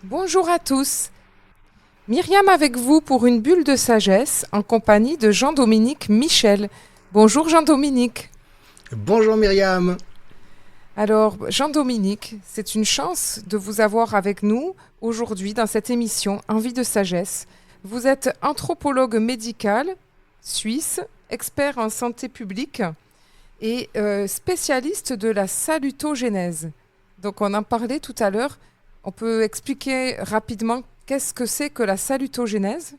Bonjour à tous. Myriam avec vous pour une bulle de sagesse en compagnie de Jean-Dominique Michel. Bonjour Jean-Dominique. Bonjour Myriam. Alors Jean-Dominique, c'est une chance de vous avoir avec nous aujourd'hui dans cette émission Envie de sagesse. Vous êtes anthropologue médical suisse, expert en santé publique et spécialiste de la salutogénèse. Donc on en parlait tout à l'heure. On peut expliquer rapidement qu'est-ce que c'est que la salutogénèse?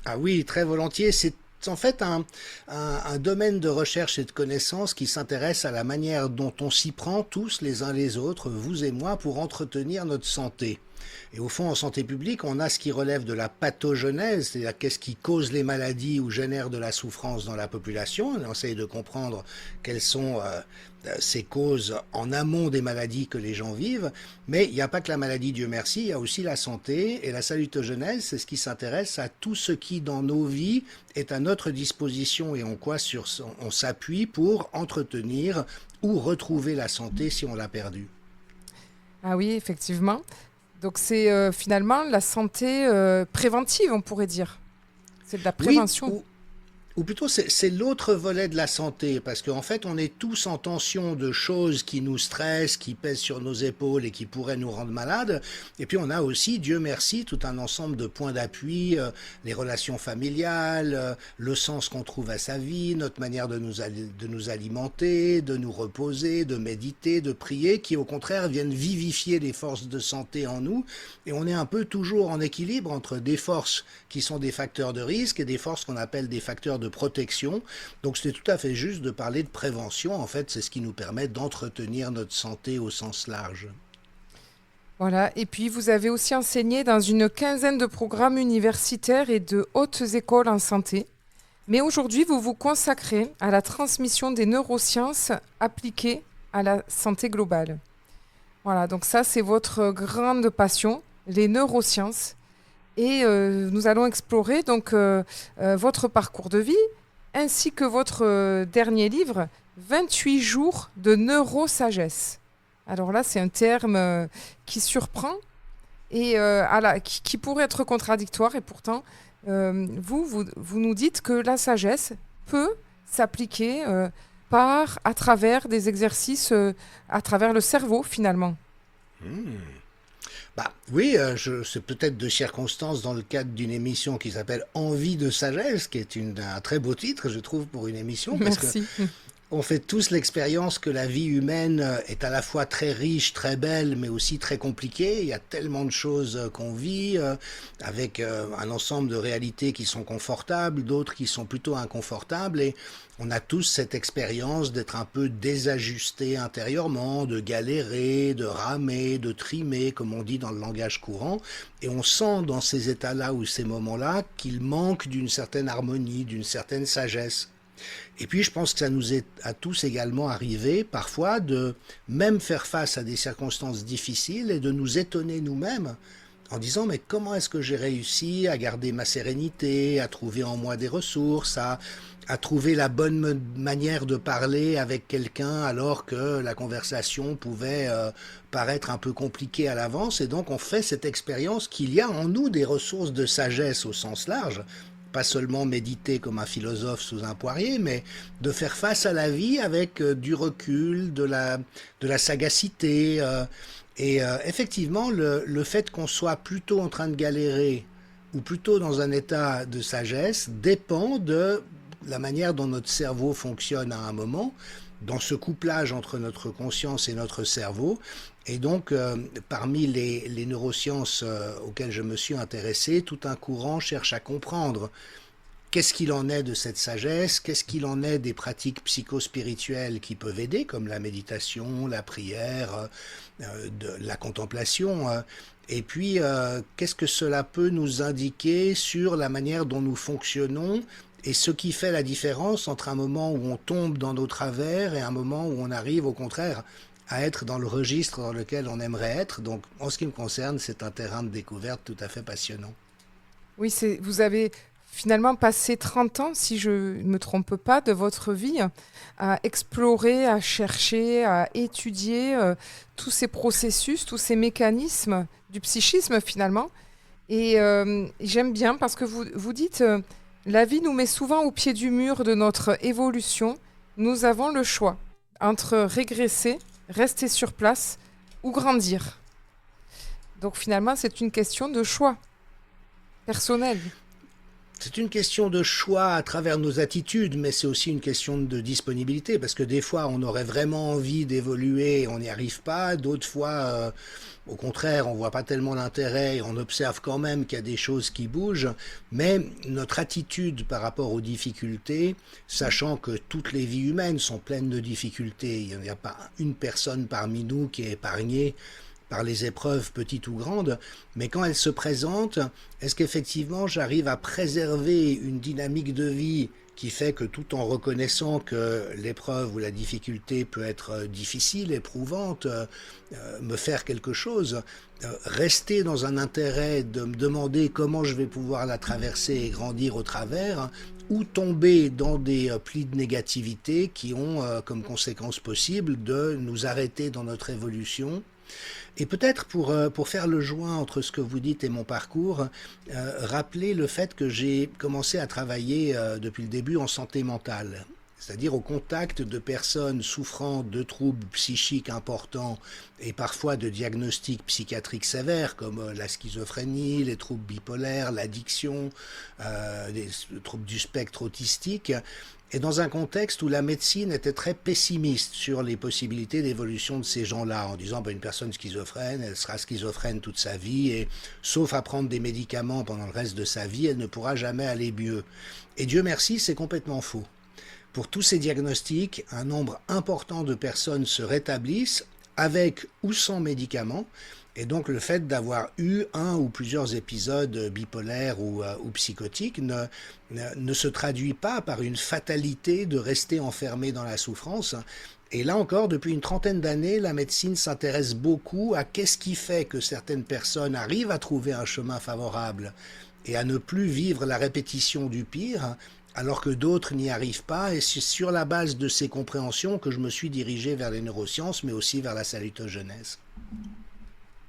Ah oui, très volontiers. C'est en fait un domaine de recherche et de connaissance qui s'intéresse à la manière dont on s'y prend tous les uns les autres, vous et moi, pour entretenir notre santé. Et au fond, en santé publique, on a ce qui relève de la pathogenèse, c'est-à-dire qu'est-ce qui cause les maladies ou génère de la souffrance dans la population. On essaye de comprendre quelles sont ces causes en amont des maladies que les gens vivent. Mais il n'y a pas que la maladie, Dieu merci, il y a aussi la santé. Et la salutogénèse, c'est ce qui s'intéresse à tout ce qui, dans nos vies, est à notre disposition et en quoi on s'appuie pour entretenir ou retrouver la santé si on l'a perdue. Ah oui, effectivement. Donc c'est finalement la santé préventive, on pourrait dire. C'est de la Oui, prévention. ou plutôt c'est l'autre volet de la santé, parce qu'en fait on est tous en tension de choses qui nous stressent, qui pèsent sur nos épaules et qui pourraient nous rendre malades. Et puis on a aussi, Dieu merci, tout un ensemble de points d'appui, les relations familiales, le sens qu'on trouve à sa vie, notre manière de nous alimenter, de nous reposer, de méditer, de prier, qui au contraire viennent vivifier les forces de santé en nous. Et on est un peu toujours en équilibre entre des forces qui sont des facteurs de risque et des forces qu'on appelle des facteurs de protection. Donc c'est tout à fait juste de parler de prévention. En fait, c'est ce qui nous permet d'entretenir notre santé au sens large. Voilà. Et puis vous avez aussi enseigné dans une quinzaine de programmes universitaires et de hautes écoles en santé. Mais aujourd'hui, vous vous consacrez à la transmission des neurosciences appliquées à la santé globale. Voilà, donc ça, c'est votre grande passion, les neurosciences. Et nous allons explorer donc votre parcours de vie ainsi que votre dernier livre, 28 jours de neurosagesse. Alors là, c'est un terme qui surprend et qui pourrait être contradictoire. Et pourtant, vous nous dites que la sagesse peut s'appliquer à travers des exercices, à travers le cerveau finalement. Bah oui, c'est peut-être de circonstance dans le cadre d'une émission qui s'appelle Envie de sagesse, qui est un très beau titre, je trouve, pour une émission, parce que Merci. on fait tous l'expérience que la vie humaine est à la fois très riche, très belle, mais aussi très compliquée. Il y a tellement de choses qu'on vit, avec un ensemble de réalités qui sont confortables, d'autres qui sont plutôt inconfortables. Et on a tous cette expérience d'être un peu désajusté intérieurement, de galérer, de ramer, de trimer, comme on dit dans le langage courant. Et on sent dans ces états-là ou ces moments-là qu'il manque d'une certaine harmonie, d'une certaine sagesse. Et puis je pense que ça nous est à tous également arrivé parfois de même faire face à des circonstances difficiles et de nous étonner nous-mêmes en disant mais comment est-ce que j'ai réussi à garder ma sérénité, à trouver en moi des ressources, à trouver la bonne manière de parler avec quelqu'un alors que la conversation pouvait paraître un peu compliquée à l'avance. Et donc on fait cette expérience qu'il y a en nous des ressources de sagesse au sens large, pas seulement méditer comme un philosophe sous un poirier, mais de faire face à la vie avec du recul, de la sagacité. Effectivement, le fait qu'on soit plutôt en train de galérer ou plutôt dans un état de sagesse dépend de la manière dont notre cerveau fonctionne à un moment, dans ce couplage entre notre conscience et notre cerveau. Et donc, parmi les neurosciences auxquelles je me suis intéressé, tout un courant cherche à comprendre qu'est-ce qu'il en est de cette sagesse, qu'est-ce qu'il en est des pratiques psychospirituelles qui peuvent aider, comme la méditation, la prière, la contemplation. Et puis, qu'est-ce que cela peut nous indiquer sur la manière dont nous fonctionnons et ce qui fait la différence entre un moment où on tombe dans nos travers et un moment où on arrive au contraire à être dans le registre dans lequel on aimerait être. Donc, en ce qui me concerne, c'est un terrain de découverte tout à fait passionnant. Oui, vous avez finalement passé 30 ans, si je ne me trompe pas, de votre vie à explorer, à chercher, à étudier tous ces processus, tous ces mécanismes du psychisme finalement. Et j'aime bien parce que vous dites, la vie nous met souvent au pied du mur de notre évolution. Nous avons le choix entre régresser, rester sur place ou grandir. Donc finalement, c'est une question de choix personnel. C'est une question de choix à travers nos attitudes, mais c'est aussi une question de disponibilité, parce que des fois, on aurait vraiment envie d'évoluer et on n'y arrive pas. D'autres fois, au contraire, on voit pas tellement l'intérêt et on observe quand même qu'il y a des choses qui bougent. Mais notre attitude par rapport aux difficultés, sachant que toutes les vies humaines sont pleines de difficultés, il n'y a pas une personne parmi nous qui est épargnée par les épreuves petites ou grandes, mais quand elles se présentent, est-ce qu'effectivement j'arrive à préserver une dynamique de vie qui fait que tout en reconnaissant que l'épreuve ou la difficulté peut être difficile, éprouvante, me faire quelque chose, rester dans un intérêt de me demander comment je vais pouvoir la traverser et grandir au travers, ou tomber dans des plis de négativité qui ont comme conséquence possible de nous arrêter dans notre évolution. Et peut-être pour faire le joint entre ce que vous dites et mon parcours, rappeler le fait que j'ai commencé à travailler depuis le début en santé mentale, c'est-à-dire au contact de personnes souffrant de troubles psychiques importants et parfois de diagnostics psychiatriques sévères comme la schizophrénie, les troubles bipolaires, l'addiction, les troubles du spectre autistique, et dans un contexte où la médecine était très pessimiste sur les possibilités d'évolution de ces gens-là, en disant une personne schizophrène, elle sera schizophrène toute sa vie, et sauf à prendre des médicaments pendant le reste de sa vie, elle ne pourra jamais aller mieux. Et Dieu merci, c'est complètement faux. Pour tous ces diagnostics, un nombre important de personnes se rétablissent avec ou sans médicaments, et donc le fait d'avoir eu un ou plusieurs épisodes bipolaires ou psychotiques ne se traduit pas par une fatalité de rester enfermé dans la souffrance. Et là encore, depuis une trentaine d'années, la médecine s'intéresse beaucoup à qu'est-ce qui fait que certaines personnes arrivent à trouver un chemin favorable et à ne plus vivre la répétition du pire, alors que d'autres n'y arrivent pas. Et c'est sur la base de ces compréhensions que je me suis dirigé vers les neurosciences, mais aussi vers la salutogenèse.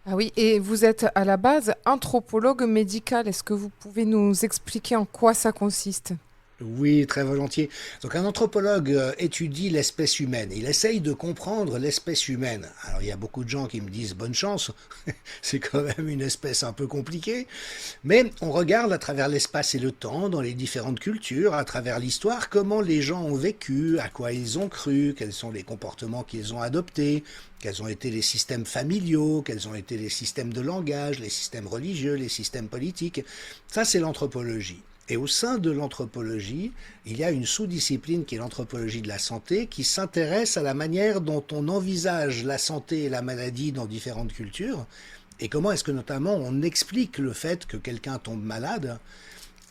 Ah oui, et vous êtes à la base anthropologue médical. Est-ce que vous pouvez nous expliquer en quoi ça consiste ? Oui, très volontiers. Donc un anthropologue étudie l'espèce humaine. Il essaye de comprendre l'espèce humaine. Alors il y a beaucoup de gens qui me disent bonne chance, c'est quand même une espèce un peu compliquée. Mais on regarde à travers l'espace et le temps, dans les différentes cultures, à travers l'histoire, comment les gens ont vécu, à quoi ils ont cru, quels sont les comportements qu'ils ont adoptés, quels ont été les systèmes familiaux, quels ont été les systèmes de langage, les systèmes religieux, les systèmes politiques. Ça, c'est l'anthropologie. Et au sein de l'anthropologie, il y a une sous-discipline qui est l'anthropologie de la santé, qui s'intéresse à la manière dont on envisage la santé et la maladie dans différentes cultures, et comment est-ce que notamment on explique le fait que quelqu'un tombe malade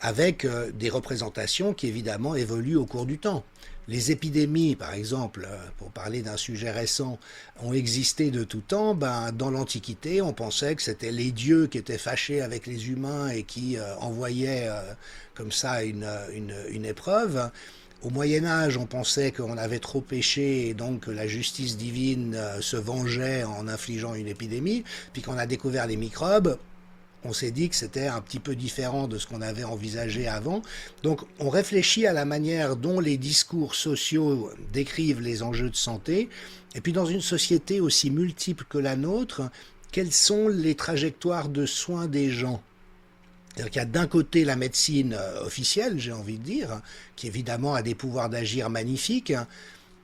avec des représentations qui évidemment évoluent au cours du temps. Les épidémies, par exemple, pour parler d'un sujet récent, ont existé de tout temps. Dans l'Antiquité, on pensait que c'était les dieux qui étaient fâchés avec les humains et qui envoyaient comme ça une épreuve. Au Moyen-Âge, on pensait qu'on avait trop péché et donc que la justice divine se vengeait en infligeant une épidémie. Puis quand on a découvert les microbes, on s'est dit que c'était un petit peu différent de ce qu'on avait envisagé avant. Donc on réfléchit à la manière dont les discours sociaux décrivent les enjeux de santé. Et puis dans une société aussi multiple que la nôtre, quelles sont les trajectoires de soins des gens ? C'est-à-dire qu'il y a d'un côté la médecine officielle, j'ai envie de dire, qui évidemment a des pouvoirs d'agir magnifiques,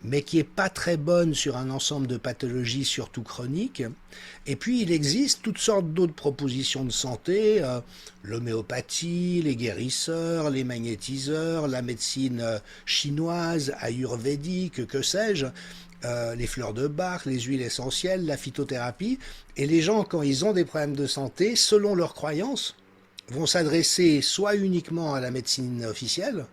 mais qui n'est pas très bonne sur un ensemble de pathologies, surtout chroniques. Et puis il existe toutes sortes d'autres propositions de santé, l'homéopathie, les guérisseurs, les magnétiseurs, la médecine chinoise, ayurvédique, que sais-je, les fleurs de Bach, les huiles essentielles, la phytothérapie. Et les gens, quand ils ont des problèmes de santé, selon leurs croyances, vont s'adresser soit uniquement à la médecine officielle,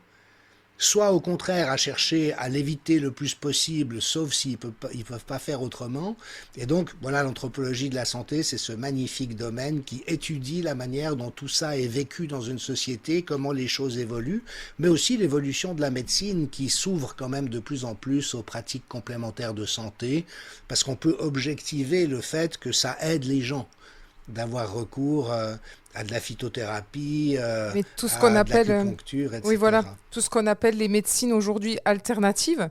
soit au contraire à chercher à l'éviter le plus possible, sauf s'ils ne peuvent pas faire autrement. Et donc, voilà, l'anthropologie de la santé, c'est ce magnifique domaine qui étudie la manière dont tout ça est vécu dans une société, comment les choses évoluent, mais aussi l'évolution de la médecine qui s'ouvre quand même de plus en plus aux pratiques complémentaires de santé, parce qu'on peut objectiver le fait que ça aide les gens d'avoir recours à de la phytothérapie, Mais tout ce qu'on à de appelle, l'acupuncture, oui, voilà, etc. tout ce qu'on appelle les médecines aujourd'hui alternatives,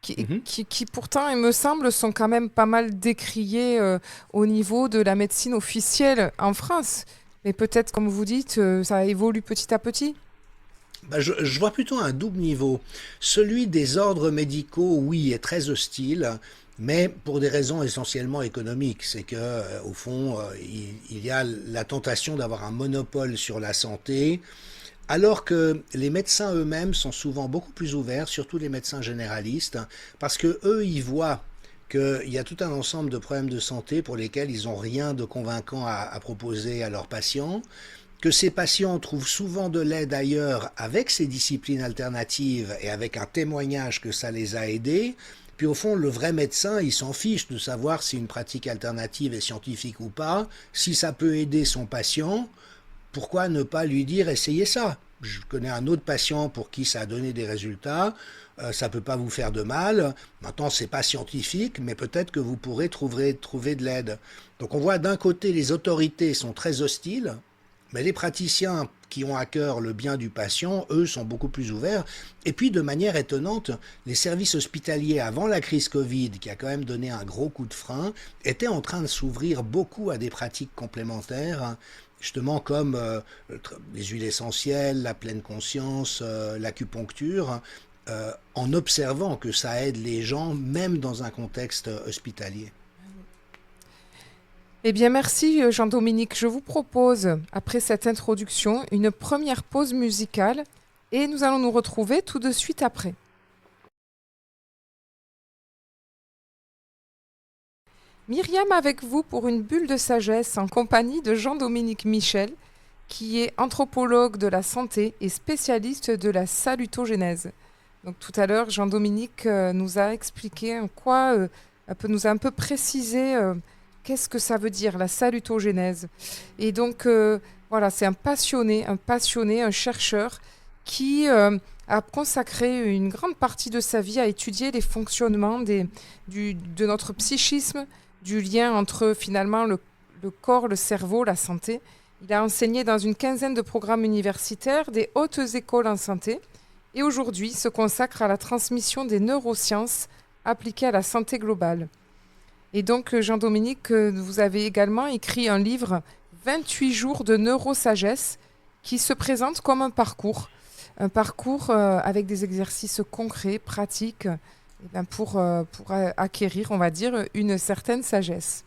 Mhm. qui pourtant, il me semble, sont quand même pas mal décriées au niveau de la médecine officielle en France. Mais peut-être, comme vous dites, ça évolue petit à petit. Bah, je vois plutôt un double niveau. Celui des ordres médicaux, oui, est très hostile, mais pour des raisons essentiellement économiques. C'est que, au fond, il y a la tentation d'avoir un monopole sur la santé, alors que les médecins eux-mêmes sont souvent beaucoup plus ouverts, surtout les médecins généralistes, parce que eux, ils voient qu'il y a tout un ensemble de problèmes de santé pour lesquels ils n'ont rien de convaincant à proposer à leurs patients, que ces patients trouvent souvent de l'aide ailleurs avec ces disciplines alternatives et avec un témoignage que ça les a aidés. Puis au fond, le vrai médecin, il s'en fiche de savoir si une pratique alternative est scientifique ou pas. Si ça peut aider son patient, pourquoi ne pas lui dire essayez ça? Je connais un autre patient pour qui ça a donné des résultats. Ça ne peut pas vous faire de mal. Maintenant, c'est pas scientifique, mais peut-être que vous pourrez trouver de l'aide. Donc on voit d'un côté les autorités sont très hostiles, mais les praticiens qui ont à cœur le bien du patient, eux, sont beaucoup plus ouverts. Et puis, de manière étonnante, les services hospitaliers avant la crise Covid, qui a quand même donné un gros coup de frein, étaient en train de s'ouvrir beaucoup à des pratiques complémentaires, hein, justement comme les huiles essentielles, la pleine conscience, l'acupuncture, en observant que ça aide les gens, même dans un contexte hospitalier. Eh bien, merci Jean-Dominique. Je vous propose, après cette introduction, une première pause musicale et nous allons nous retrouver tout de suite après. Myriam avec vous pour une bulle de sagesse en compagnie de Jean-Dominique Michel, qui est anthropologue de la santé et spécialiste de la salutogénèse. Donc tout à l'heure, Jean-Dominique nous a expliqué en quoi, nous a un peu précisé qu'est-ce que ça veut dire la salutogénèse. Et donc voilà, c'est un passionné, un chercheur qui a consacré une grande partie de sa vie à étudier les fonctionnements de notre psychisme, du lien entre finalement le corps, le cerveau, la santé. Il a enseigné dans une quinzaine de programmes universitaires, des hautes écoles en santé, et aujourd'hui se consacre à la transmission des neurosciences appliquées à la santé globale. Et donc, Jean-Dominique, vous avez également écrit un livre, 28 jours de neurosagesse, qui se présente comme un parcours avec des exercices concrets, pratiques, pour acquérir, on va dire, une certaine sagesse.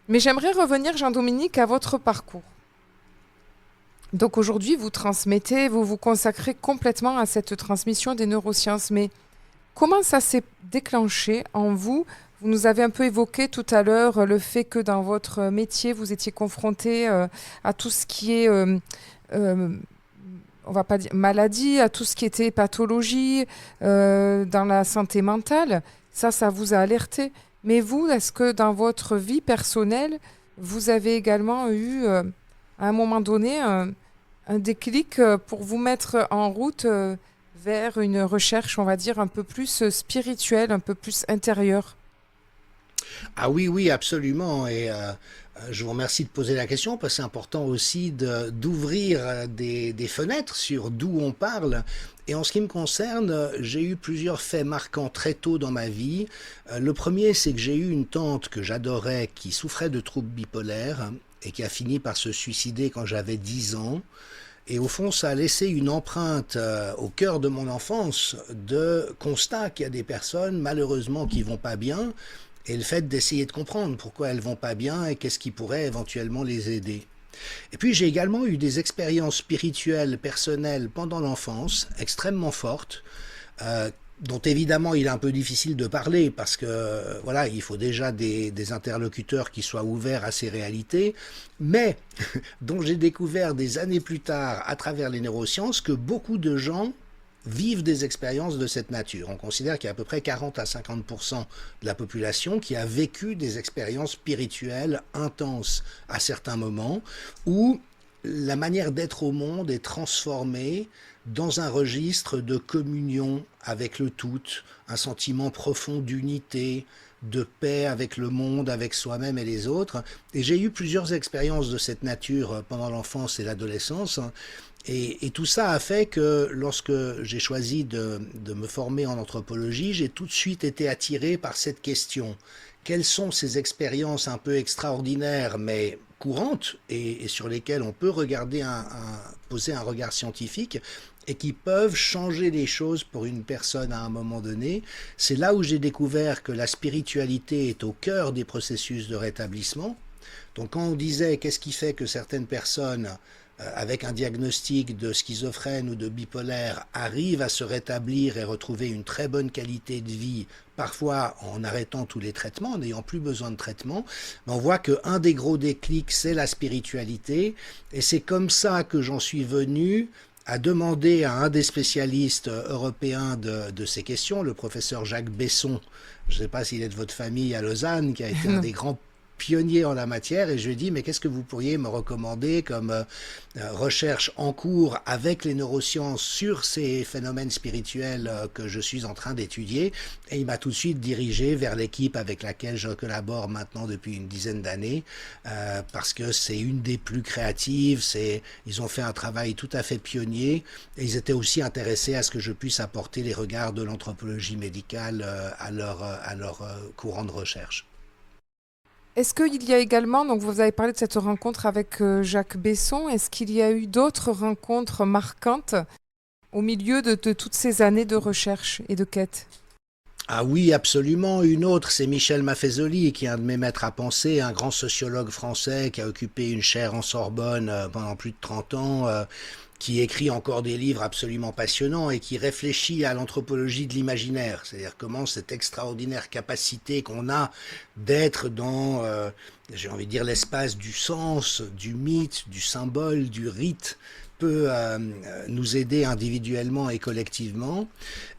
Mais j'aimerais revenir, Jean-Dominique, à votre parcours. Donc aujourd'hui, vous vous consacrez complètement à cette transmission des neurosciences. Mais comment ça s'est déclenché en vous? Vous nous avez un peu évoqué tout à l'heure le fait que dans votre métier, vous étiez confronté à tout ce qui est, on va pas dire maladie, à tout ce qui était pathologie dans la santé mentale. Ça vous a alerté. Mais vous, est-ce que dans votre vie personnelle, vous avez également eu, à un moment donné, un déclic pour vous mettre en route vers une recherche, on va dire, un peu plus spirituelle, un peu plus intérieure? Ah oui, oui, absolument. Et je vous remercie de poser la question parce que c'est important aussi d'ouvrir des fenêtres sur d'où on parle. Et en ce qui me concerne, j'ai eu plusieurs faits marquants très tôt dans ma vie. Le premier, c'est que j'ai eu une tante que j'adorais qui souffrait de troubles bipolaires et qui a fini par se suicider quand j'avais 10 ans. Et au fond, ça a laissé une empreinte au cœur de mon enfance de constat qu'il y a des personnes, malheureusement, qui vont pas bien, et le fait d'essayer de comprendre pourquoi elles vont pas bien et qu'est-ce qui pourrait éventuellement les aider. Et puis j'ai également eu des expériences spirituelles personnelles pendant l'enfance, extrêmement fortes, dont évidemment il est un peu difficile de parler parce que voilà, il faut déjà des interlocuteurs qui soient ouverts à ces réalités, mais dont j'ai découvert des années plus tard à travers les neurosciences que beaucoup de gens vivent des expériences de cette nature. On considère qu'il y a à peu près 40 à 50% de la population qui a vécu des expériences spirituelles intenses à certains moments, où la manière d'être au monde est transformée dans un registre de communion avec le tout, un sentiment profond d'unité, de paix avec le monde, avec soi-même et les autres. Et j'ai eu plusieurs expériences de cette nature pendant l'enfance et l'adolescence. Et tout ça a fait que lorsque j'ai choisi de me former en anthropologie, j'ai tout de suite été attiré par cette question. Quelles sont ces expériences un peu extraordinaires, mais courantes, et sur lesquelles on peut regarder poser un regard scientifique, et qui peuvent changer les choses pour une personne à un moment donné. C'est là où j'ai découvert que la spiritualité est au cœur des processus de rétablissement. Donc quand on disait qu'est-ce qui fait que certaines personnes avec un diagnostic de schizophrène ou de bipolaire arrivent à se rétablir et retrouver une très bonne qualité de vie, parfois en arrêtant tous les traitements, en n'ayant plus besoin de traitement, on voit qu'un des gros déclics, c'est la spiritualité, et c'est comme ça que j'en suis venu à demander à un des spécialistes européens de ces questions, le professeur Jacques Besson, je ne sais pas s'il est de votre famille à Lausanne, qui a été un des grands pionnier en la matière, et je lui ai dit mais qu'est-ce que vous pourriez me recommander comme recherche en cours avec les neurosciences sur ces phénomènes spirituels que je suis en train d'étudier, et il m'a tout de suite dirigé vers l'équipe avec laquelle je collabore maintenant depuis une dizaine d'années, parce que c'est une des plus créatives, ils ont fait un travail tout à fait pionnier, et ils étaient aussi intéressés à ce que je puisse apporter les regards de l'anthropologie médicale à leur courant de recherche. Est-ce qu'il y a également, donc vous avez parlé de cette rencontre avec Jacques Besson, est-ce qu'il y a eu d'autres rencontres marquantes au milieu de toutes ces années de recherche et de quête? Ah oui, absolument. Une autre, c'est Michel Maffezoli, qui est un de mes maîtres à penser, un grand sociologue français qui a occupé une chaire en Sorbonne pendant plus de 30 ans, qui écrit encore des livres absolument passionnants et qui réfléchit à l'anthropologie de l'imaginaire, c'est-à-dire comment cette extraordinaire capacité qu'on a d'être dans, j'ai envie de dire, l'espace du sens, du mythe, du symbole, du rite, peut nous aider individuellement et collectivement.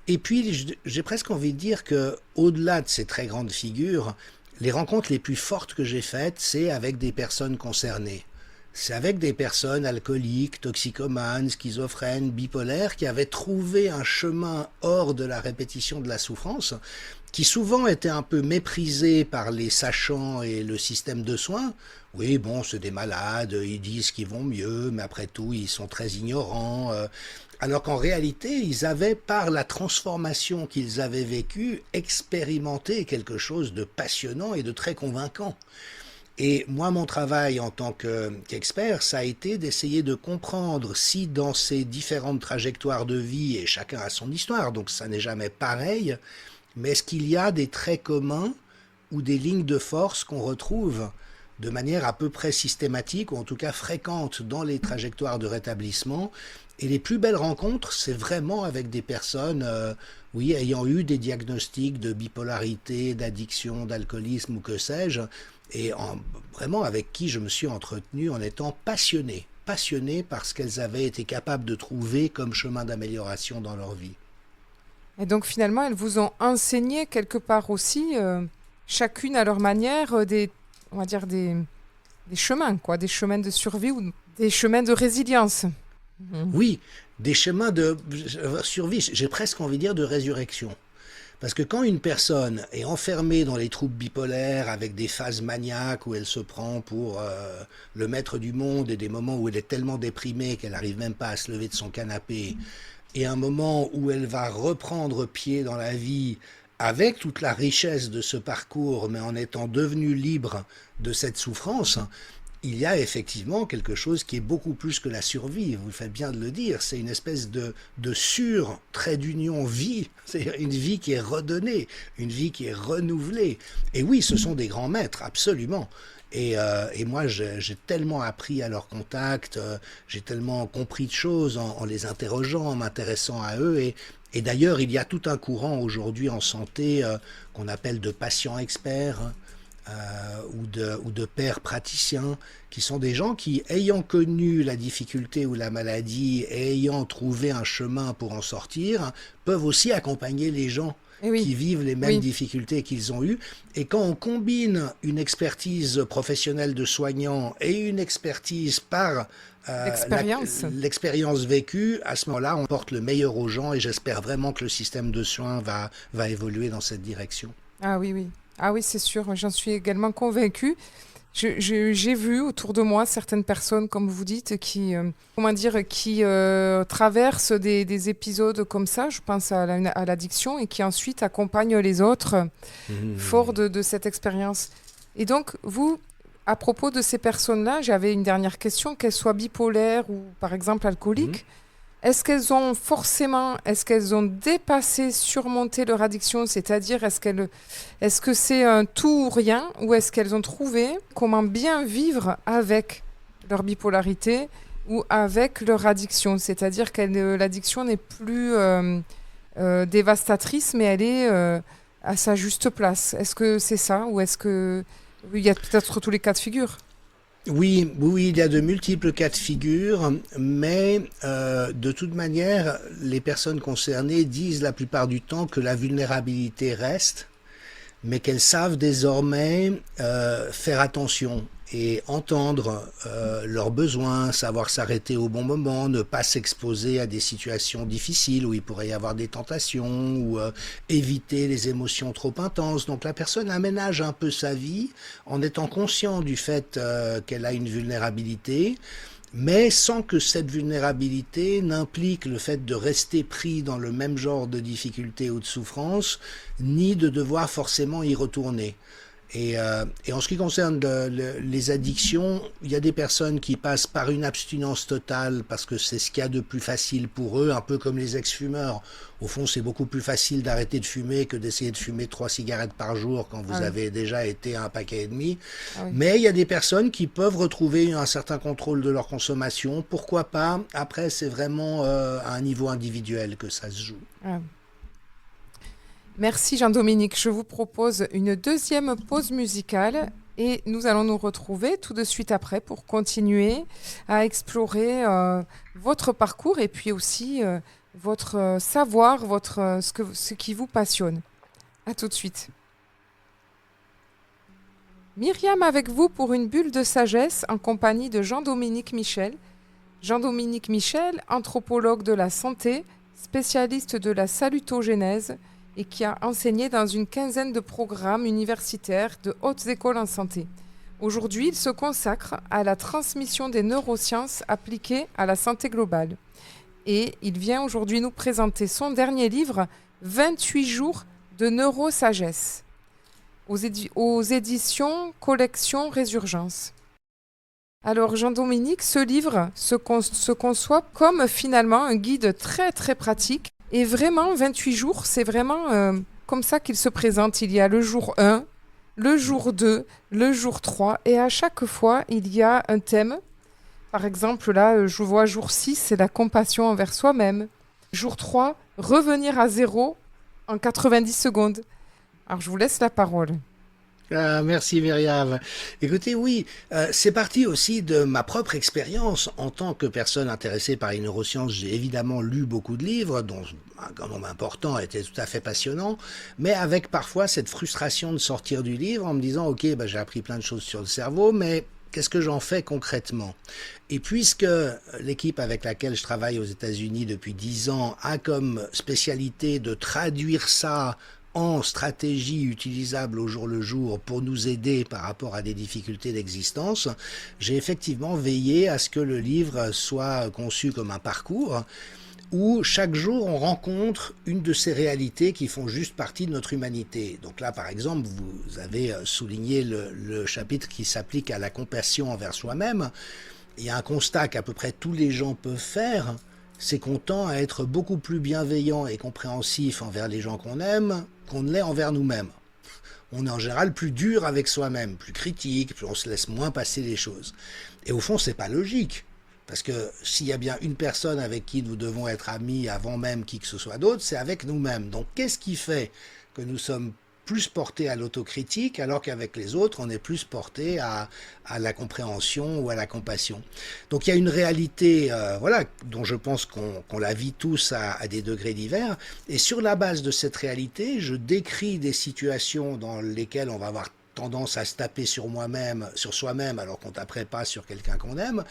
Et puis, j'ai presque envie de dire que, au-delà de ces très grandes figures, les rencontres les plus fortes que j'ai faites, c'est avec des personnes concernées. C'est avec des personnes alcooliques, toxicomanes, schizophrènes, bipolaires, qui avaient trouvé un chemin hors de la répétition de la souffrance, qui souvent étaient un peu méprisés par les sachants et le système de soins. Oui, bon, c'est des malades, ils disent qu'ils vont mieux, mais après tout, ils sont très ignorants. Alors qu'en réalité, ils avaient, par la transformation qu'ils avaient vécue, expérimenté quelque chose de passionnant et de très convaincant. Et moi, mon travail en tant qu'expert, ça a été d'essayer de comprendre si dans ces différentes trajectoires de vie, et chacun a son histoire, donc ça n'est jamais pareil, mais est-ce qu'il y a des traits communs ou des lignes de force qu'on retrouve de manière à peu près systématique, ou en tout cas fréquente dans les trajectoires de rétablissement. Et les plus belles rencontres, c'est vraiment avec des personnes oui, ayant eu des diagnostics de bipolarité, d'addiction, d'alcoolisme ou que sais-je, et vraiment avec qui je me suis entretenu en étant passionné par ce qu'elles avaient été capables de trouver comme chemin d'amélioration dans leur vie. Et donc finalement, elles vous ont enseigné quelque part aussi, chacune à leur manière, on va dire des chemins, quoi, des chemins de survie ou des chemins de résilience. Oui, des chemins de survie, j'ai presque envie de dire de résurrection. Parce que quand une personne est enfermée dans les troubles bipolaires avec des phases maniaques où elle se prend pour le maître du monde et des moments où elle est tellement déprimée qu'elle n'arrive même pas à se lever de son canapé, et un moment où elle va reprendre pied dans la vie avec toute la richesse de ce parcours, mais en étant devenue libre de cette souffrance, il y a effectivement quelque chose qui est beaucoup plus que la survie, vous faites bien de le dire, c'est une espèce de trait d'union vie, c'est une vie qui est redonnée, une vie qui est renouvelée. Et oui, ce sont des grands maîtres, absolument. Et moi, j'ai tellement appris à leur contact, j'ai tellement compris de choses en les interrogeant, en m'intéressant à eux. Et d'ailleurs, il y a tout un courant aujourd'hui en santé qu'on appelle de patients experts, ou de pères praticiens, qui sont des gens qui, ayant connu la difficulté ou la maladie et ayant trouvé un chemin pour en sortir, peuvent aussi accompagner les gens Et oui, qui vivent les mêmes oui, difficultés qu'ils ont eues. Et quand on combine une expertise professionnelle de soignant et une expertise par l'expérience. l'expérience vécue, à ce moment-là, on porte le meilleur aux gens et j'espère vraiment que le système de soins va évoluer dans cette direction. Ah oui, oui. Ah oui, c'est sûr, j'en suis également convaincue. J'ai vu autour de moi certaines personnes, comme vous dites, qui, comment dire, qui traversent des épisodes comme ça, je pense à l'addiction, et qui ensuite accompagnent les autres forts Mmh. de cette expérience. Et donc, vous, à propos de ces personnes-là, j'avais une dernière question, qu'elles soient bipolaires ou par exemple Mmh. alcooliques. Est-ce qu'elles ont dépassé, surmonté leur addiction, c'est-à-dire est-ce que c'est un tout ou rien, ou est-ce qu'elles ont trouvé comment bien vivre avec leur bipolarité ou avec leur addiction, c'est-à-dire que l'addiction n'est plus dévastatrice, mais elle est à sa juste place. Est-ce que c'est ça, ou est-ce que il y a peut-être tous les cas de figure? Oui, oui, oui, il y a de multiples cas de figure, mais de toute manière, les personnes concernées disent la plupart du temps que la vulnérabilité reste, mais qu'elles savent désormais faire attention et entendre leurs besoins, savoir s'arrêter au bon moment, ne pas s'exposer à des situations difficiles où il pourrait y avoir des tentations ou éviter les émotions trop intenses. Donc la personne aménage un peu sa vie en étant conscient du fait qu'elle a une vulnérabilité, mais sans que cette vulnérabilité n'implique le fait de rester pris dans le même genre de difficulté ou de souffrance, ni de devoir forcément y retourner. Et en ce qui concerne les addictions, il y a des personnes qui passent par une abstinence totale parce que c'est ce qu'il y a de plus facile pour eux, un peu comme les ex-fumeurs. Au fond, c'est beaucoup plus facile d'arrêter de fumer que d'essayer de fumer 3 cigarettes par jour quand vous Ah oui, avez déjà été à un paquet et demi. ah oui. Mais il y a des personnes qui peuvent retrouver un certain contrôle de leur consommation. Pourquoi pas? Après, c'est vraiment à un niveau individuel que ça se joue. Ah. Merci Jean-Dominique. Je vous propose une deuxième pause musicale et nous allons nous retrouver tout de suite après pour continuer à explorer votre parcours et puis aussi votre savoir, ce qui vous passionne. À tout de suite. Myriam avec vous pour une bulle de sagesse en compagnie de Jean-Dominique Michel. Jean-Dominique Michel, anthropologue de la santé, spécialiste de la salutogénèse et qui a enseigné dans une quinzaine de programmes universitaires de hautes écoles en santé. Aujourd'hui, il se consacre à la transmission des neurosciences appliquées à la santé globale. Et il vient aujourd'hui nous présenter son dernier livre, 28 jours de neurosagesse, aux éditions Collection Résurgence. Alors Jean-Dominique, ce livre se conçoit comme finalement un guide très très pratique. Et vraiment, 28 jours, c'est vraiment comme ça qu'il se présente. Il y a le jour 1, le jour 2, le jour 3. Et à chaque fois, il y a un thème. Par exemple, là, je vois jour 6, c'est la compassion envers soi-même. Jour 3, revenir à zéro en 90 secondes. Alors je vous laisse la parole. Ah, merci Myriam. Écoutez, oui, c'est parti aussi de ma propre expérience en tant que personne intéressée par les neurosciences. J'ai évidemment lu beaucoup de livres, dont un grand nombre important était tout à fait passionnant, mais avec parfois cette frustration de sortir du livre en me disant, ok, bah, j'ai appris plein de choses sur le cerveau, mais qu'est-ce que j'en fais concrètement? Et puisque l'équipe avec laquelle je travaille aux États-Unis depuis 10 ans a comme spécialité de traduire ça en stratégie utilisable au jour le jour pour nous aider par rapport à des difficultés d'existence, j'ai effectivement veillé à ce que le livre soit conçu comme un parcours où chaque jour on rencontre une de ces réalités qui font juste partie de notre humanité. Donc là, par exemple, vous avez souligné le chapitre qui s'applique à la compassion envers soi-même. Il y a un constat qu'à peu près tous les gens peuvent faire, c'est qu'on tend à être beaucoup plus bienveillant et compréhensif envers les gens qu'on aime qu'on ne l'est envers nous-mêmes. On est en général plus dur avec soi-même, plus critique, on se laisse moins passer les choses. Et au fond, c'est pas logique. Parce que s'il y a bien une personne avec qui nous devons être amis avant même qui que ce soit d'autre, c'est avec nous-mêmes. Donc qu'est-ce qui fait que nous sommes plus porté à l'autocritique, alors qu'avec les autres, on est plus porté à la compréhension ou à la compassion. Donc il y a une réalité voilà, dont je pense qu'on la vit tous à des degrés divers. Et sur la base de cette réalité, je décris des situations dans lesquelles on va avoir tendance à se taper sur soi-même, alors qu'on taperait pas sur quelqu'un qu'on aime.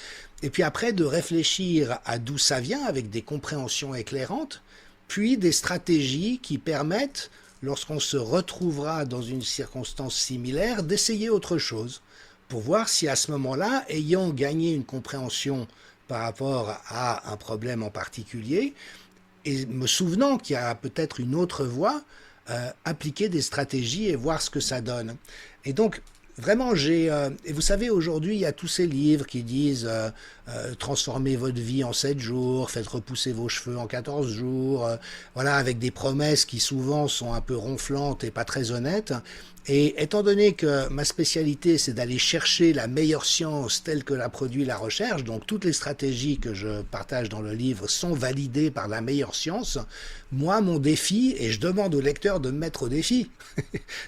Et puis après, de réfléchir à d'où ça vient avec des compréhensions éclairantes, puis des stratégies qui permettent, lorsqu'on se retrouvera dans une circonstance similaire, d'essayer autre chose, pour voir si à ce moment-là, ayant gagné une compréhension par rapport à un problème en particulier, et me souvenant qu'il y a peut-être une autre voie, appliquer des stratégies et voir ce que ça donne. Et donc, vraiment, et vous savez, aujourd'hui, il y a tous ces livres qui disent transformez votre vie en 7 jours, faites repousser vos cheveux en 14 jours, voilà, avec des promesses qui souvent sont un peu ronflantes et pas très honnêtes. Et étant donné que ma spécialité, c'est d'aller chercher la meilleure science telle que la produit la recherche, donc toutes les stratégies que je partage dans le livre sont validées par la meilleure science, moi, mon défi, et je demande au lecteur de me mettre au défi,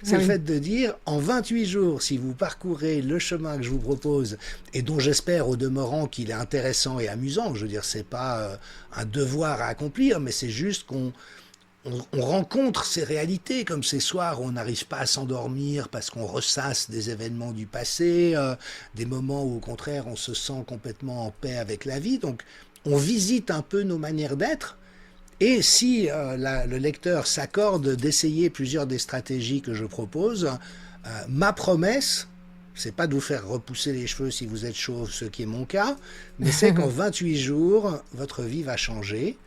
c'est le fait de dire, en 28 jours, si vous parcourez le chemin que je vous propose, et dont j'espère au demeurant qu'il est intéressant et amusant, je veux dire, c'est pas un devoir à accomplir, mais c'est juste qu'on rencontre ces réalités, comme ces soirs où on n'arrive pas à s'endormir parce qu'on ressasse des événements du passé, des moments où au contraire on se sent complètement en paix avec la vie. Donc on visite un peu nos manières d'être. Et si le lecteur s'accorde d'essayer plusieurs des stratégies que je propose, ma promesse, c'est pas de vous faire repousser les cheveux si vous êtes chauve, ce qui est mon cas, mais c'est qu'en 28 jours, votre vie va changer.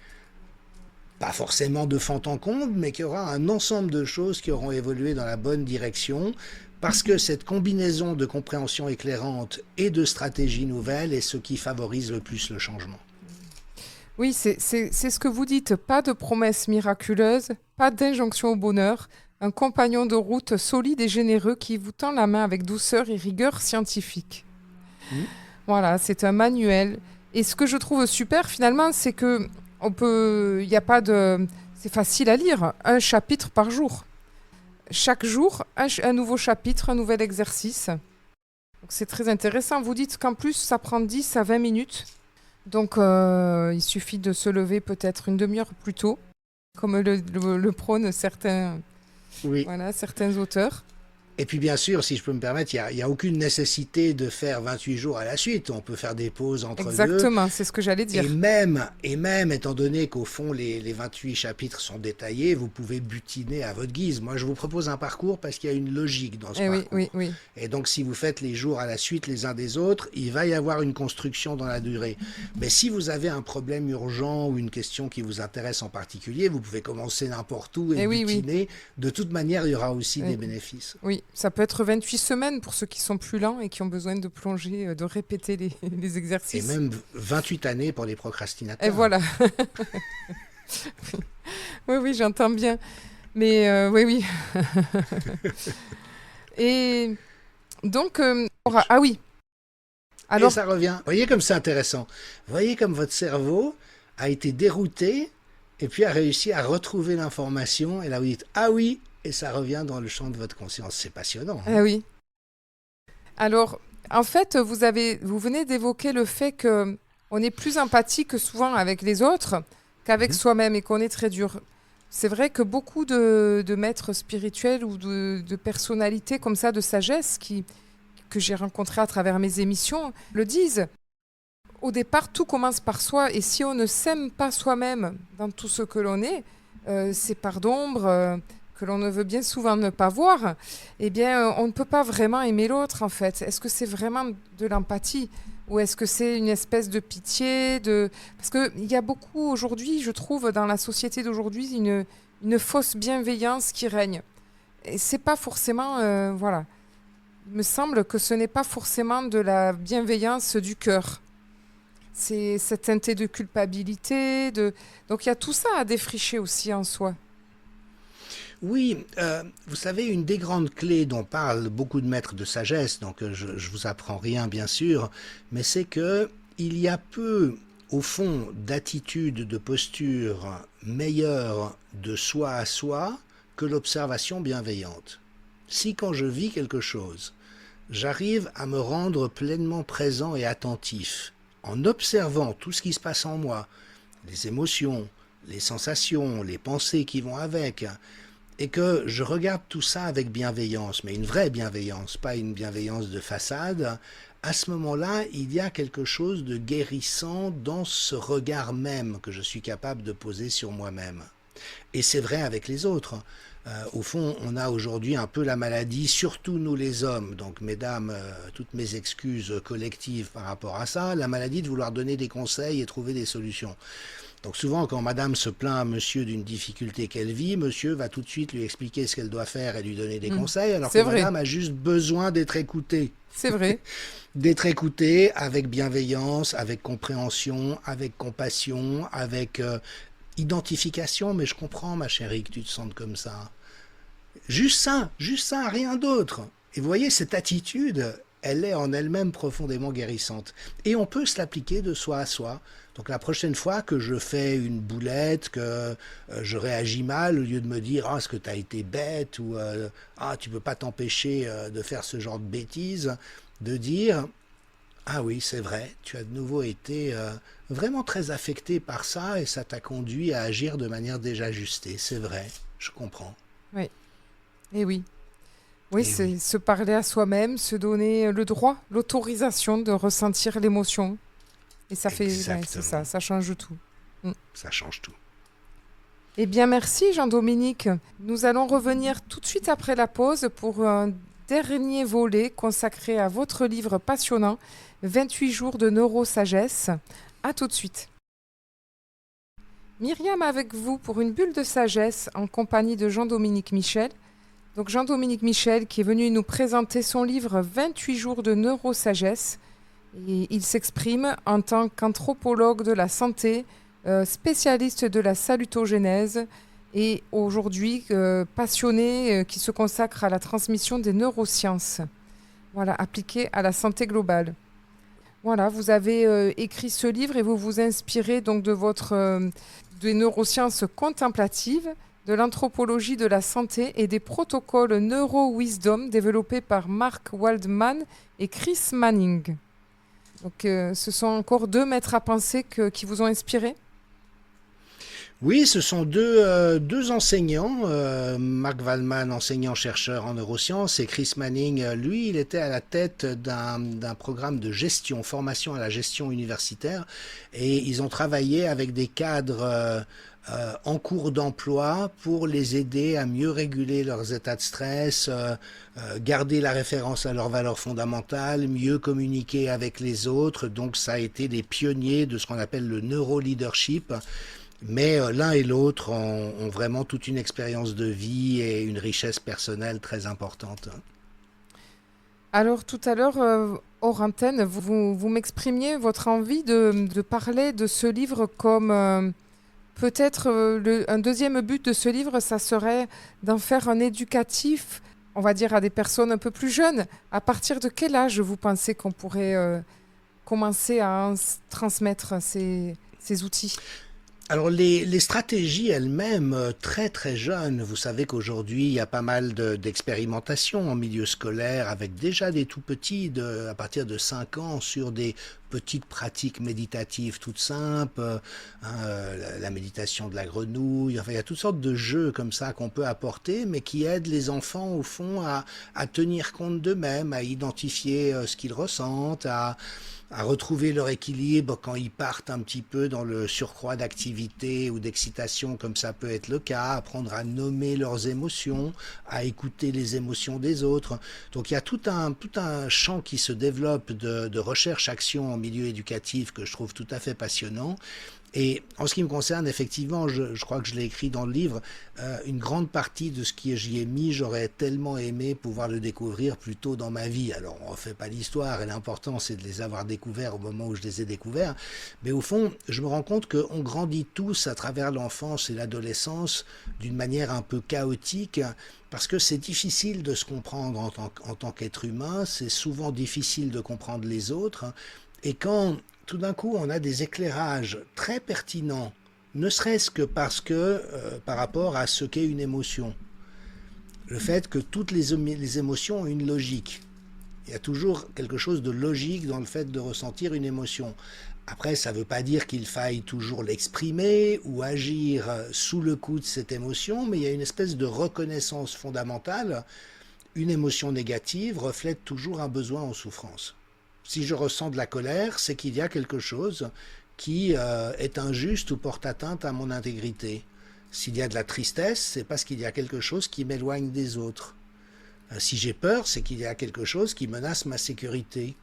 Pas forcément de fond en comble, mais qu'il y aura un ensemble de choses qui auront évolué dans la bonne direction, parce que cette combinaison de compréhension éclairante et de stratégies nouvelles est ce qui favorise le plus le changement. Oui, c'est ce que vous dites. Pas de promesses miraculeuses, pas d'injonction au bonheur, un compagnon de route solide et généreux qui vous tend la main avec douceur et rigueur scientifique. Voilà, c'est un manuel. Et ce que je trouve super finalement, c'est que il y a pas de, c'est facile à lire, un chapitre par jour. Chaque jour, un nouveau chapitre, un nouvel exercice. Donc c'est très intéressant. Vous dites qu'en plus, ça prend 10 à 20 minutes. Donc il suffit de se lever peut-être une demi-heure plus tôt, comme le prônent certains, voilà, certains auteurs. Et puis bien sûr, si je peux me permettre, il y a aucune nécessité de faire 28 jours à la suite. On peut faire des pauses entre deux. Exactement, c'est ce que j'allais dire. Et même étant donné qu'au fond, les 28 chapitres sont détaillés, vous pouvez butiner à votre guise. Moi, je vous propose un parcours parce qu'il y a une logique dans ce parcours. Oui. Et donc, si vous faites les jours à la suite les uns des autres, il va y avoir une construction dans la durée. Mais si vous avez un problème urgent ou une question qui vous intéresse en particulier, vous pouvez commencer n'importe où et butiner. De toute manière, il y aura aussi des bénéfices. Oui. Ça peut être 28 semaines pour ceux qui sont plus lents et qui ont besoin de plonger, de répéter les exercices. Et même 28 années pour les procrastinateurs. Et voilà. Oui, j'entends bien. Mais oui. Et donc, ah oui. Alors... Et ça revient. Vous voyez comme c'est intéressant. Vous voyez comme votre cerveau a été dérouté et puis a réussi à retrouver l'information. Et là, vous dites, ah oui, et ça revient dans le champ de votre conscience. C'est passionnant. Ah oui. Alors, en fait, vous venez d'évoquer le fait qu'on est plus empathique souvent avec les autres qu'avec soi-même et qu'on est très dur. C'est vrai que beaucoup de maîtres spirituels ou de personnalités comme ça, de sagesse, que j'ai rencontrées à travers mes émissions, le disent. Au départ, tout commence par soi. Et si on ne s'aime pas soi-même dans tout ce que l'on est, ces parts d'ombre... que l'on ne veut bien souvent ne pas voir, eh bien, on ne peut pas vraiment aimer l'autre, en fait. Est-ce que c'est vraiment de l'empathie ou est-ce que c'est une espèce de pitié Parce qu'il y a beaucoup, aujourd'hui, je trouve, dans la société d'aujourd'hui, une fausse bienveillance qui règne. Et c'est pas forcément... voilà. Il me semble que ce n'est pas forcément de la bienveillance du cœur. C'est cette teintée de culpabilité. Donc, il y a tout ça à défricher aussi en soi. Oui, vous savez, une des grandes clés dont parlent beaucoup de maîtres de sagesse, donc je vous apprends rien bien sûr, mais c'est que il y a peu, au fond, d'attitude, de posture meilleure de soi à soi que l'observation bienveillante. Si quand je vis quelque chose, j'arrive à me rendre pleinement présent et attentif, en observant tout ce qui se passe en moi, les émotions, les sensations, les pensées qui vont avec, et que je regarde tout ça avec bienveillance, mais une vraie bienveillance, pas une bienveillance de façade, à ce moment-là, il y a quelque chose de guérissant dans ce regard même que je suis capable de poser sur moi-même. Et c'est vrai avec les autres. Au fond, on a aujourd'hui un peu la maladie, surtout nous les hommes, donc mesdames, toutes mes excuses collectives par rapport à ça, la maladie de vouloir donner des conseils et trouver des solutions. Donc souvent, quand madame se plaint à monsieur d'une difficulté qu'elle vit, monsieur va tout de suite lui expliquer ce qu'elle doit faire et lui donner des conseils, alors que madame a juste besoin d'être écoutée. C'est vrai. D'être écoutée avec bienveillance, avec compréhension, avec compassion, avec identification. Mais je comprends, ma chérie, que tu te sentes comme ça. Juste ça, rien d'autre. Et vous voyez, cette attitude, elle est en elle-même profondément guérissante. Et on peut se l'appliquer de soi à soi. Donc la prochaine fois que je fais une boulette, que je réagis mal, au lieu de me dire « Ah, est-ce que tu as été bête » ou « Ah, tu peux pas t'empêcher de faire ce genre de bêtises », de dire « Ah oui, c'est vrai, tu as de nouveau été vraiment très affecté par ça et ça t'a conduit à agir de manière déjà ajustée. C'est vrai, je comprends. » Oui, et oui. Oui, Et c'est oui, se parler à soi-même, se donner le droit, l'autorisation de ressentir l'émotion. Et ça fait, ouais, c'est exactement. ça change tout. Mm. Ça change tout. Eh bien, merci Jean-Dominique. Nous allons revenir tout de suite après la pause pour un dernier volet consacré à votre livre passionnant, 28 jours de neurosagesse. À tout de suite. Myriam avec vous pour une bulle de sagesse en compagnie de Jean-Dominique Michel. Donc Jean-Dominique Michel qui est venu nous présenter son livre 28 jours de neurosagesse. Et il s'exprime en tant qu'anthropologue de la santé, spécialiste de la salutogénèse et aujourd'hui passionné qui se consacre à la transmission des neurosciences, voilà, appliquées à la santé globale. Voilà, vous avez écrit ce livre et vous vous inspirez donc de des neurosciences contemplatives, de l'anthropologie de la santé et des protocoles neuro-wisdom développés par Mark Waldman et Chris Manning. Donc, ce sont encore deux maîtres à penser qui vous ont inspiré? Oui, ce sont deux enseignants, Mark Waldman, enseignant-chercheur en neurosciences, et Chris Manning, lui, il était à la tête d'un programme de gestion, formation à la gestion universitaire, et ils ont travaillé avec des cadres en cours d'emploi pour les aider à mieux réguler leurs états de stress, garder la référence à leurs valeurs fondamentales, mieux communiquer avec les autres. Donc ça a été des pionniers de ce qu'on appelle le neuroleadership. Mais l'un et l'autre ont vraiment toute une expérience de vie et une richesse personnelle très importante. Alors, tout à l'heure, hors antenne, vous m'exprimiez votre envie de parler de ce livre comme peut-être un deuxième but de ce livre, ça serait d'en faire un éducatif, on va dire, à des personnes un peu plus jeunes. À partir de quel âge vous pensez qu'on pourrait commencer à transmettre ces outils? Alors les stratégies elles-mêmes, très très jeunes, vous savez qu'aujourd'hui il y a pas mal d'expérimentations en milieu scolaire avec déjà des tout petits à partir de 5 ans sur des petites pratiques méditatives toutes simples, la méditation de la grenouille, enfin il y a toutes sortes de jeux comme ça qu'on peut apporter mais qui aident les enfants au fond à tenir compte d'eux-mêmes, à identifier ce qu'ils ressentent, à retrouver leur équilibre quand ils partent un petit peu dans le surcroît d'activité ou d'excitation comme ça peut être le cas, apprendre à nommer leurs émotions, à écouter les émotions des autres. Donc il y a tout un champ qui se développe de recherche-action en milieu éducatif que je trouve tout à fait passionnant. Et en ce qui me concerne, effectivement, je crois que je l'ai écrit dans le livre, une grande partie de ce que j'y ai mis, j'aurais tellement aimé pouvoir le découvrir plus tôt dans ma vie. Alors, on ne refait pas l'histoire, et l'important, c'est de les avoir découverts au moment où je les ai découverts. Mais au fond, je me rends compte qu'on grandit tous à travers l'enfance et l'adolescence d'une manière un peu chaotique, parce que c'est difficile de se comprendre en tant qu'être humain, c'est souvent difficile de comprendre les autres, et quand tout d'un coup, on a des éclairages très pertinents, ne serait-ce que parce que par rapport à ce qu'est une émotion. Le fait que toutes les émotions ont une logique. Il y a toujours quelque chose de logique dans le fait de ressentir une émotion. Après, ça ne veut pas dire qu'il faille toujours l'exprimer ou agir sous le coup de cette émotion, mais il y a une espèce de reconnaissance fondamentale. Une émotion négative reflète toujours un besoin en souffrance. Si je ressens de la colère, c'est qu'il y a quelque chose qui est injuste ou porte atteinte à mon intégrité. S'il y a de la tristesse, c'est parce qu'il y a quelque chose qui m'éloigne des autres. Si j'ai peur, c'est qu'il y a quelque chose qui menace ma sécurité.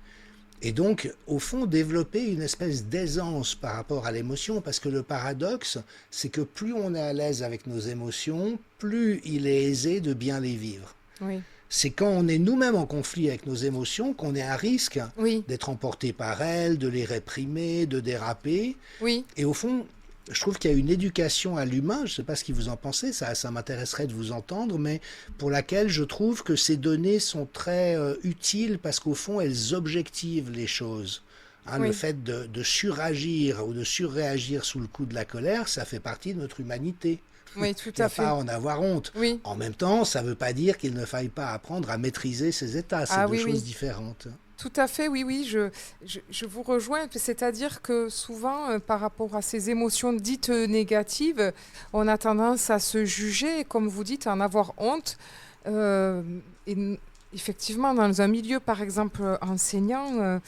Et donc, au fond, développer une espèce d'aisance par rapport à l'émotion, parce que le paradoxe, c'est que plus on est à l'aise avec nos émotions, plus il est aisé de bien les vivre. Oui. C'est quand on est nous-mêmes en conflit avec nos émotions qu'on est à risque d'être emporté par elles, de les réprimer, de déraper. Oui. Et au fond, je trouve qu'il y a une éducation à l'humain, je ne sais pas ce que vous en pensez, ça m'intéresserait de vous entendre, mais pour laquelle je trouve que ces données sont très utiles parce qu'au fond, elles objectivent les choses. Le fait de suragir ou de surréagir sous le coup de la colère, ça fait partie de notre humanité. Oui, tout Il n'y à a fait. pas à en avoir honte. Oui. En même temps, ça ne veut pas dire qu'il ne faille pas apprendre à maîtriser ses états. C'est deux choses différentes. Tout à fait, oui, je vous rejoins. C'est-à-dire que souvent, par rapport à ces émotions dites négatives, on a tendance à se juger, et comme vous dites, à en avoir honte. Et effectivement, dans un milieu, par exemple, enseignant,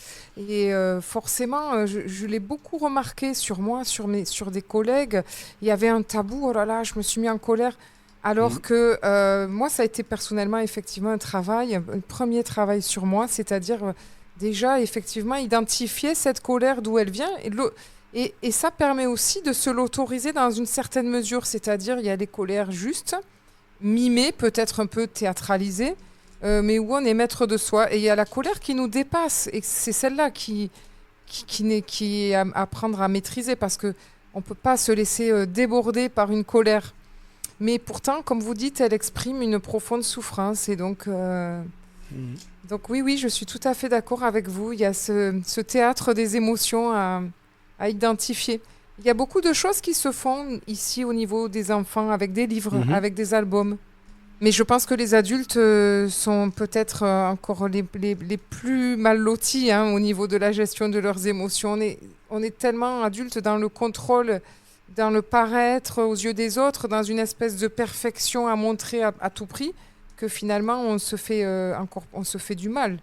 forcément, je l'ai beaucoup remarqué sur moi, sur des collègues. Il y avait un tabou, oh là là, je me suis mis en colère. Alors que moi, ça a été personnellement, effectivement, un premier travail sur moi, c'est-à-dire déjà, effectivement, identifier cette colère, d'où elle vient. Et ça permet aussi de se l'autoriser dans une certaine mesure, c'est-à-dire il y a des colères justes, mimées, peut-être un peu théâtralisées, mais où on est maître de soi. Et il y a la colère qui nous dépasse, et c'est celle-là qui est à apprendre à maîtriser, parce qu'on ne peut pas se laisser déborder par une colère. Mais pourtant, comme vous dites, elle exprime une profonde souffrance. Et donc oui, je suis tout à fait d'accord avec vous. Il y a ce théâtre des émotions à identifier. Il y a beaucoup de choses qui se font ici au niveau des enfants, avec des livres, avec des albums. Mais je pense que les adultes sont peut-être encore les plus mal lotis au niveau de la gestion de leurs émotions. On est tellement adultes dans le contrôle, dans le paraître aux yeux des autres, dans une espèce de perfection à montrer à tout prix, que finalement on se fait du mal.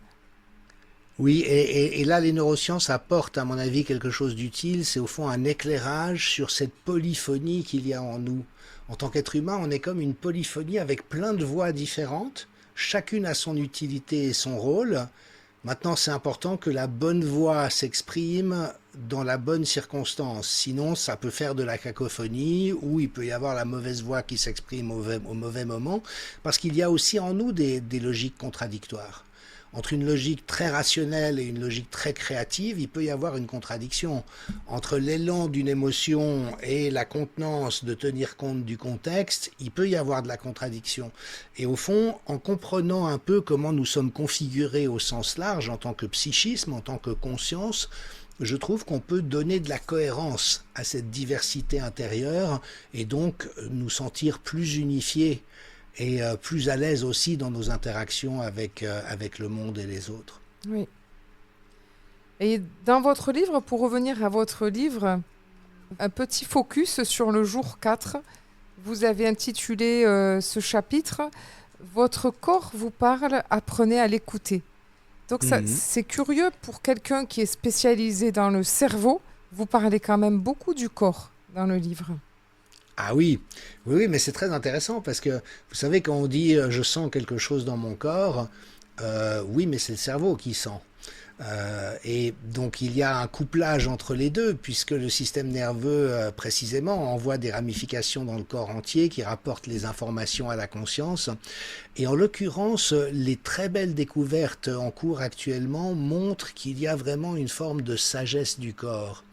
Oui, et là les neurosciences apportent à mon avis quelque chose d'utile, c'est au fond un éclairage sur cette polyphonie qu'il y a en nous. En tant qu'être humain, on est comme une polyphonie avec plein de voix différentes, chacune a son utilité et son rôle. Maintenant, c'est important que la bonne voix s'exprime dans la bonne circonstance. Sinon, ça peut faire de la cacophonie ou il peut y avoir la mauvaise voix qui s'exprime au mauvais moment. Parce qu'il y a aussi en nous des logiques contradictoires. Entre une logique très rationnelle et une logique très créative, il peut y avoir une contradiction. Entre l'élan d'une émotion et la contenance de tenir compte du contexte, il peut y avoir de la contradiction. Et au fond, en comprenant un peu comment nous sommes configurés au sens large, en tant que psychisme, en tant que conscience, je trouve qu'on peut donner de la cohérence à cette diversité intérieure et donc nous sentir plus unifiés et plus à l'aise aussi dans nos interactions avec le monde et les autres. Oui. Et dans votre livre, pour revenir à votre livre, un petit focus sur le jour 4, vous avez intitulé ce chapitre « Votre corps vous parle, apprenez à l'écouter ». Donc c'est curieux pour quelqu'un qui est spécialisé dans le cerveau, vous parlez quand même beaucoup du corps dans le livre. Ah oui, mais c'est très intéressant parce que vous savez quand on dit je sens quelque chose dans mon corps, oui mais c'est le cerveau qui sent. Et donc il y a un couplage entre les deux puisque le système nerveux précisément envoie des ramifications dans le corps entier qui rapportent les informations à la conscience. Et en l'occurrence, les très belles découvertes en cours actuellement montrent qu'il y a vraiment une forme de sagesse du corps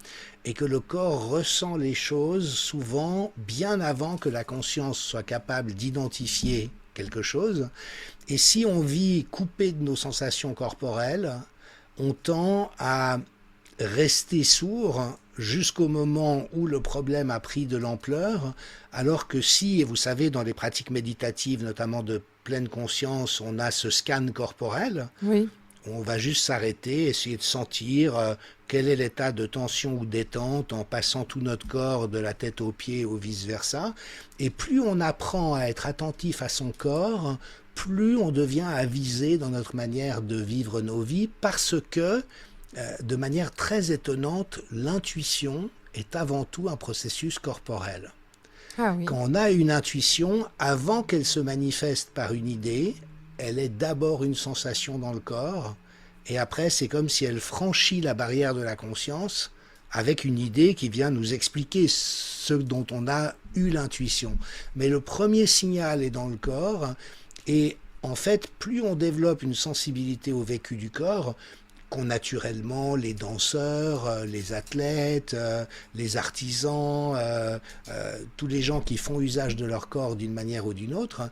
et que le corps ressent les choses souvent bien avant que la conscience soit capable d'identifier quelque chose. Et si on vit coupé de nos sensations corporelles, on tend à rester sourd jusqu'au moment où le problème a pris de l'ampleur, alors que si, et vous savez, dans les pratiques méditatives, notamment de pleine conscience, on a ce scan corporel. Oui. On va juste s'arrêter, essayer de sentir quel est l'état de tension ou détente en passant tout notre corps de la tête aux pieds ou vice-versa. Et plus on apprend à être attentif à son corps, plus on devient avisé dans notre manière de vivre nos vies parce que, de manière très étonnante, l'intuition est avant tout un processus corporel. Ah oui. Quand on a une intuition, avant qu'elle se manifeste par une idée, elle est d'abord une sensation dans le corps, et après c'est comme si elle franchit la barrière de la conscience avec une idée qui vient nous expliquer ce dont on a eu l'intuition. Mais le premier signal est dans le corps, et en fait, plus on développe une sensibilité au vécu du corps, qu'ont naturellement les danseurs, les athlètes, les artisans, tous les gens qui font usage de leur corps d'une manière ou d'une autre,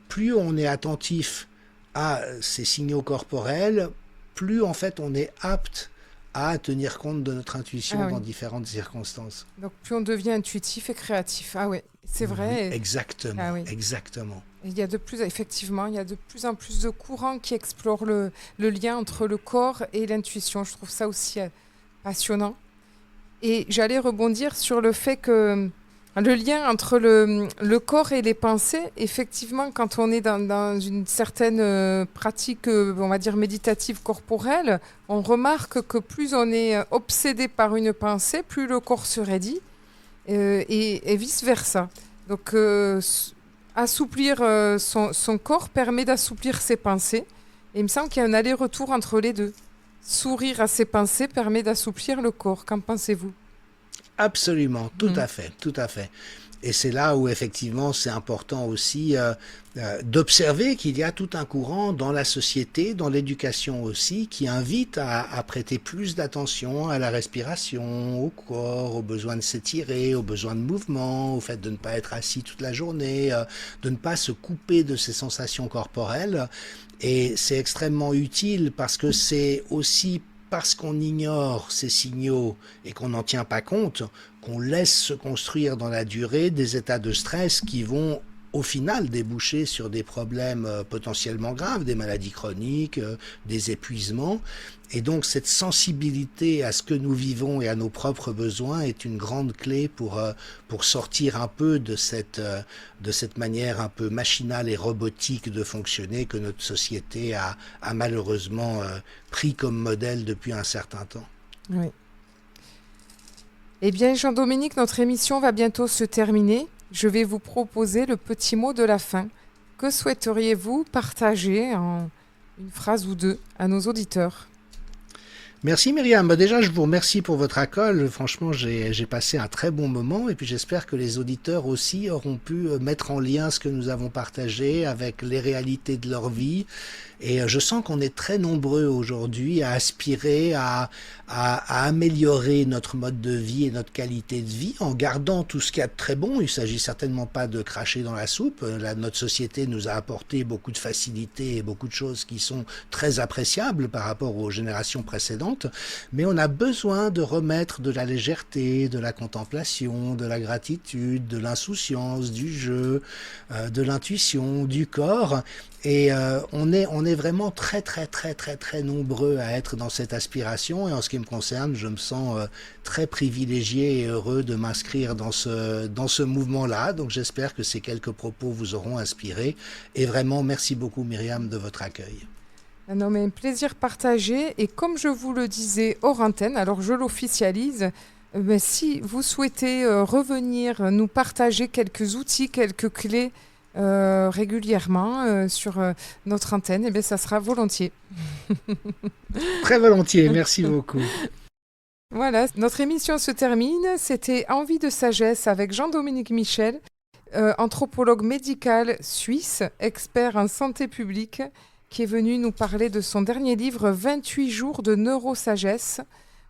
plus on est attentif à ces signaux corporels, plus en fait on est apte à tenir compte de notre intuition dans différentes circonstances. Donc plus on devient intuitif et créatif. Ah oui, c'est vrai. Oui, exactement, exactement. Il y a effectivement, il y a de plus en plus de courants qui explorent le lien entre le corps et l'intuition. Je trouve ça aussi passionnant. Et j'allais rebondir sur le fait que le lien entre le corps et les pensées, effectivement, quand on est dans une certaine pratique, on va dire, méditative corporelle, on remarque que plus on est obsédé par une pensée, plus le corps se raidit et vice-versa. Donc, assouplir son corps permet d'assouplir ses pensées. Et il me semble qu'il y a un aller-retour entre les deux. Sourire à ses pensées permet d'assouplir le corps. Qu'en pensez-vous ? Absolument, tout à fait, tout à fait. Et c'est là où effectivement c'est important aussi d'observer qu'il y a tout un courant dans la société, dans l'éducation aussi, qui invite à prêter plus d'attention à la respiration, au corps, au besoin de s'étirer, au besoin de mouvement, au fait de ne pas être assis toute la journée, de ne pas se couper de ses sensations corporelles. Et c'est extrêmement utile parce que c'est aussi parce qu'on ignore ces signaux et qu'on n'en tient pas compte, qu'on laisse se construire dans la durée des états de stress qui vont au final déboucher sur des problèmes potentiellement graves, des maladies chroniques, des épuisements. Et donc cette sensibilité à ce que nous vivons et à nos propres besoins est une grande clé pour sortir un peu de cette manière un peu machinale et robotique de fonctionner que notre société a malheureusement pris comme modèle depuis un certain temps. Oui. Eh bien, Jean-Dominique, notre émission va bientôt se terminer. Je vais vous proposer le petit mot de la fin. Que souhaiteriez-vous partager en une phrase ou deux à nos auditeurs ? Merci Myriam. Déjà, je vous remercie pour votre accueil. Franchement, j'ai passé un très bon moment et puis j'espère que les auditeurs aussi auront pu mettre en lien ce que nous avons partagé avec les réalités de leur vie. Et je sens qu'on est très nombreux aujourd'hui à aspirer à améliorer notre mode de vie et notre qualité de vie en gardant tout ce qu'il y a de très bon. Il ne s'agit certainement pas de cracher dans la soupe. Notre société nous a apporté beaucoup de facilités et beaucoup de choses qui sont très appréciables par rapport aux générations précédentes. Mais on a besoin de remettre de la légèreté, de la contemplation, de la gratitude, de l'insouciance, du jeu, de l'intuition, du corps. Et on est vraiment très très très très très nombreux à être dans cette aspiration. Et en ce qui me concerne, je me sens très privilégié et heureux de m'inscrire dans ce mouvement-là. Donc j'espère que ces quelques propos vous auront inspiré. Et vraiment, merci beaucoup Myriam de votre accueil. Non, mais un plaisir partagé. Et comme je vous le disais hors antenne, alors je l'officialise, si vous souhaitez revenir nous partager quelques outils, quelques clés régulièrement sur notre antenne, bien, ça sera volontiers. Très volontiers, merci beaucoup. Voilà, notre émission se termine. C'était Envie de sagesse avec Jean-Dominique Michel, anthropologue médical suisse, expert en santé publique, qui est venu nous parler de son dernier livre, 28 jours de neurosagesse.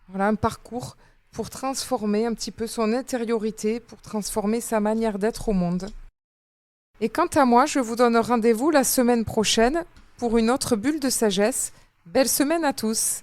Voilà, un parcours pour transformer un petit peu son intériorité, pour transformer sa manière d'être au monde. Et quant à moi, je vous donne rendez-vous la semaine prochaine pour une autre bulle de sagesse. Belle semaine à tous!